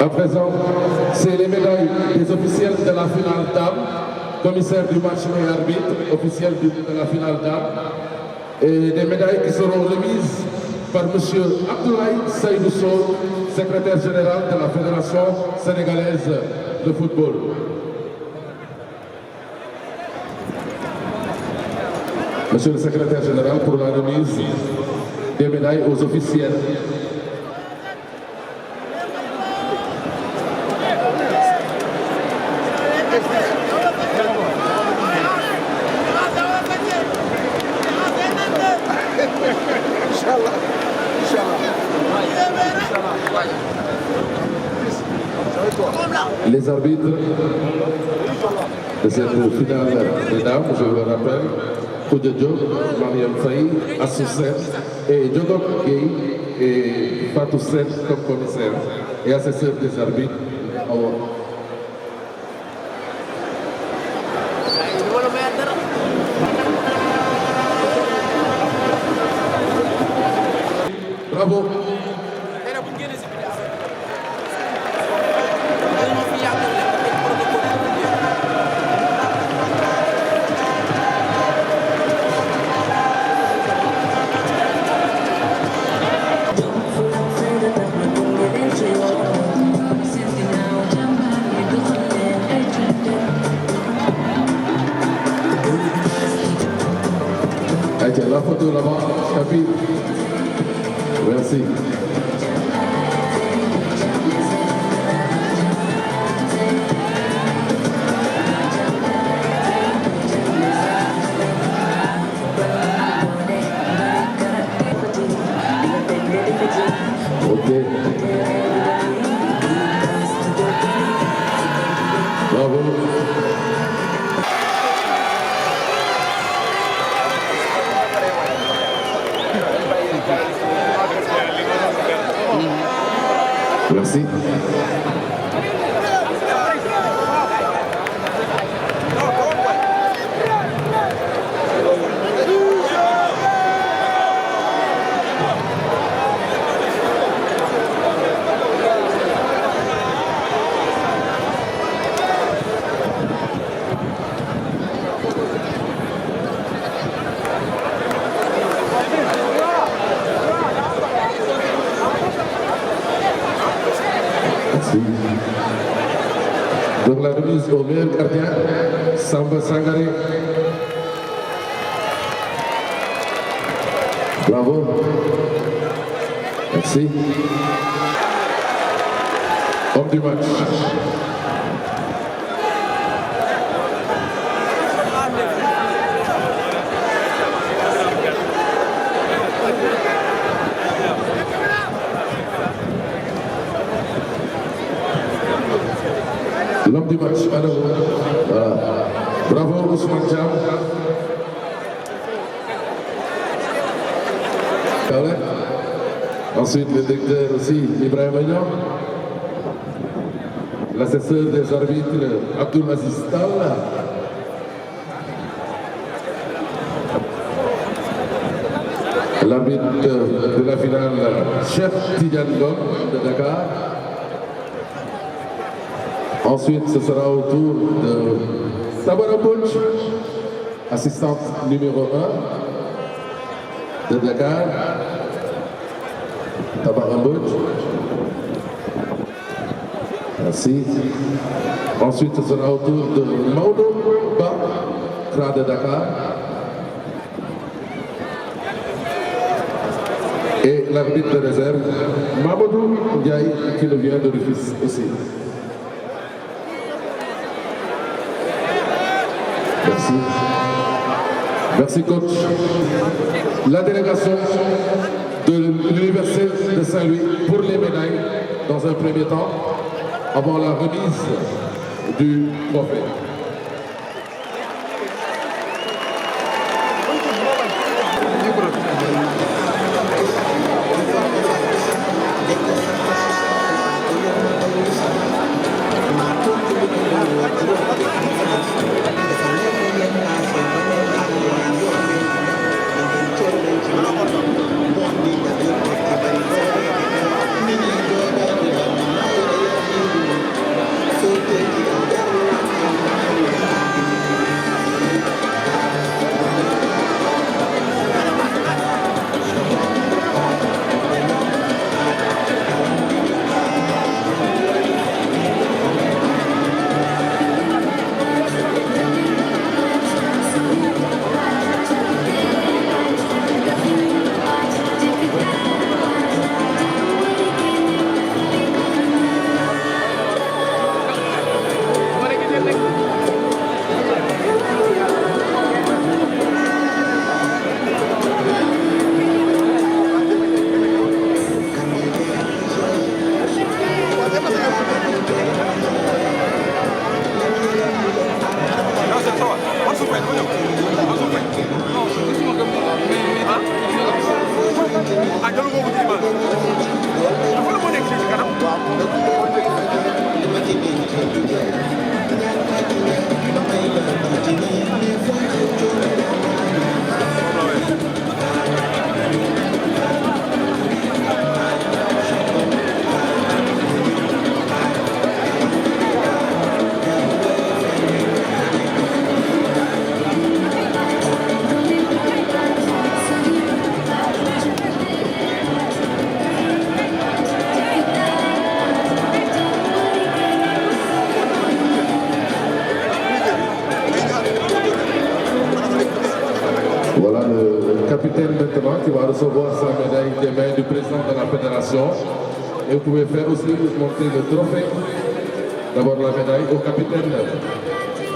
À présent, c'est les médailles des officiels de la finale dames, commissaire du match et arbitre, officiel de la finale dames, et des médailles qui seront remises par M. Abdoulaye Seydou Sow, secrétaire général de la Fédération sénégalaise de football. Monsieur le secrétaire général, pour la remise des médailles aux officiels. Les arbitres de cette finale des dames, je vous le rappelle, Koudia Diop, Mariam Faye, Assou Sen et Djogop Gueye et Fatou Sen comme commissaire et assesseur des arbitres. Bravo. La photo là-bas, Chapi. Merci. Ok. Bravo. Merci. Donc la remise au meilleur gardien, Samba Sangaré. Bravo. Merci. Homme du match. L'homme du match, alors, voilà. Bravo Ousmane Diam. Ensuite, le directeur aussi, Ibrahim Agnon. L'assesseur des arbitres, Abdoul Aziz Tal. L'arbitre de la finale, Chef Tidiane Gom de Dakar. Ensuite, ce sera au tour de Tabara Bouch, assistante numéro 1 de Dakar. Tabara Bouch. Merci. Ensuite, ce sera au tour de Maodo Ba, CRA de Dakar. Et l'arbitre de réserve, Mamadou Ndiaye, qui nous vient de Rufisque aussi. Merci. Merci coach. La délégation de l'Université de Saint-Louis pour les médailles dans un premier temps, avant la remise du trophée. Voilà le capitaine maintenant qui va recevoir sa médaille des mains du président de la fédération. Et vous pouvez faire aussi monter le trophée. D'abord la médaille au capitaine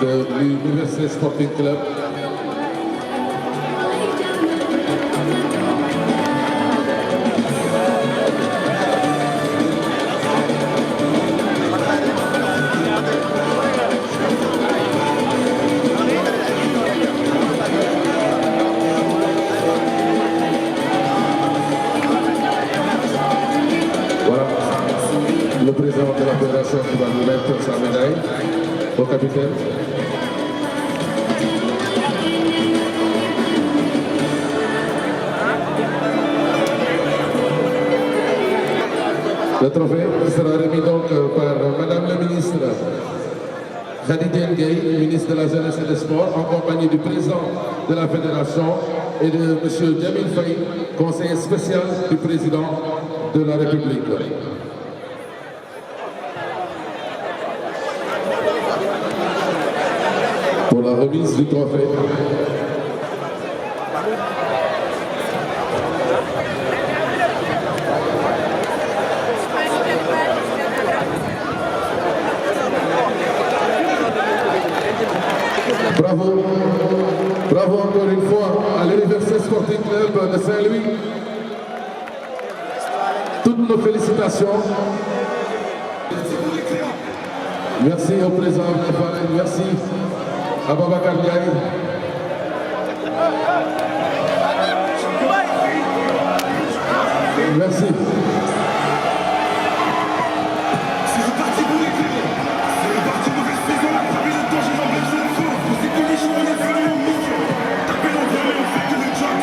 de l'Université Sporting Club. Le président de la fédération qui va nous mettre sa médaille au capitaine. Le trophée sera remis donc par Madame le ministre Khady Ndiaye, ministre de la Jeunesse et des Sports, en compagnie du président de la fédération et de M. Djamil Faye, conseiller spécial du président de la République. Pour la remise du trophée. Bravo, bravo encore une fois à l'Université Sporting Club de Saint-Louis. Toutes nos félicitations. Merci au président Abdel, merci à Babacar Ndiaye. Merci. C'est reparti pour l'éclair. C'est reparti pour rester dans la première étage et l'embête de la force. Pour ces conditions, on est vraiment mission. Tapez l'envers et on fait que le job.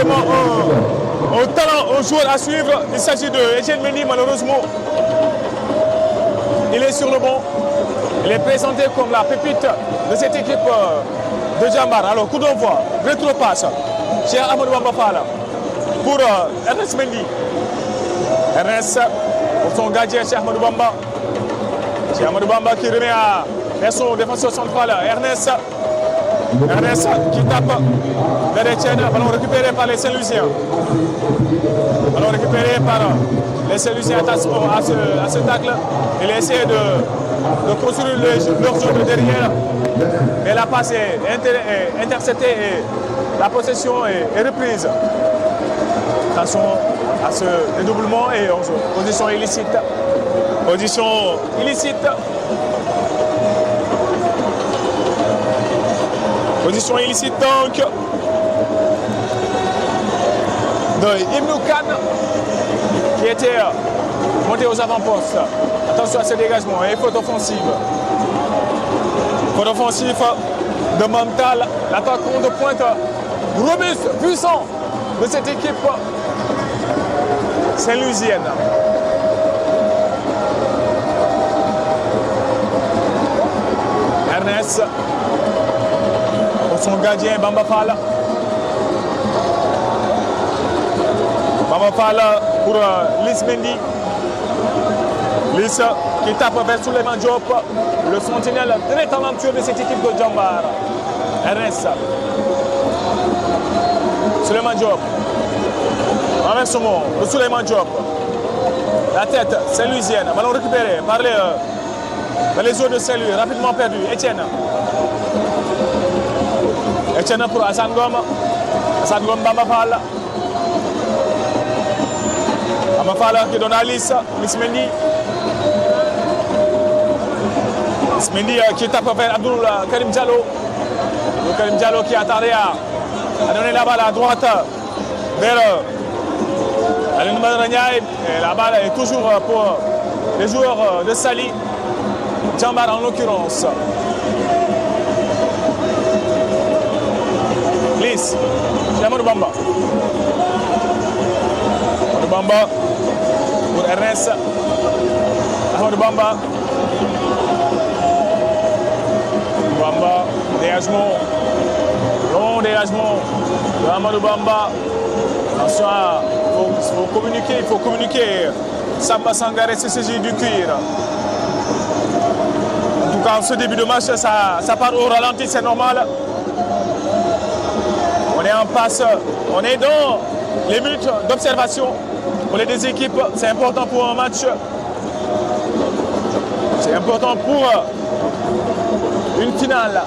vraiment un talent, un joueur à suivre. Il s'agit de Etienne Mendy, malheureusement. Il est sur le banc. Il est présenté comme la pépite de cette équipe de Jambar. Alors, coup d'envoi, rétro-passe chez Amadou Bamba Fall pour Ernest Mendy. Ernest pour son gardien chez Amadou Bamba. C'est Amadou Bamba qui remet à son défenseur central, Ernest. Ernest qui tape vers Etienne. Ballon récupéré par les Saint-Louisiens. Ballon récupéré par les Saint-Louisiens à ce tacle. Il essaie de construire leur jeu de derrière. Mais la passe est interceptée et la possession est reprise. Attention à ce dédoublement et position illicite. Position illicite. Position illicite donc de Ibnou Khan qui était monté aux avant-postes. Attention à ce dégagement et faute offensive. Faute offensive de Mamtal, l'attaquant de pointe robuste, puissant de cette équipe saint-louisienne. Ernest pour son gardien Bamba Fall. Bamba Fall pour Lys Mendy. Lys qui tape vers Souleymane Diop, le sentinelle très talentueux de cette équipe de Jambar. Ernest. Souleymane Diop. Renversement de Souleymane Diop. La tête saint-louisienne. Ballon récupéré par les joueurs de Saint-Louis. Rapidement perdu. Etienne. Etienne pour Hassan Gom. Hassan Gom Bamba Fall. Bamba Fall qui donne à Lys. Lys Mendy. Lys Mendy qui tape vers Abdoul Karim Diallo. Karim Diallo qui attendait à donner la balle à droite vers Aline Madraniaï. Et la balle est toujours pour les joueurs de Sali. Jambar en l'occurrence. Lys, Amadou Bamba. Amadou Bamba pour Ernest. Amadou Bamba. Bamba, dégagement. Long dégagement de Amadou Bamba. Attention, il faut communiquer. Samba Sangaré se saisit du cuir. En tout cas, en ce début de match, ça part au ralenti, c'est normal. On est en passe, on est dans les minutes d'observation pour les deux équipes. C'est important pour un match. C'est important pour une finale.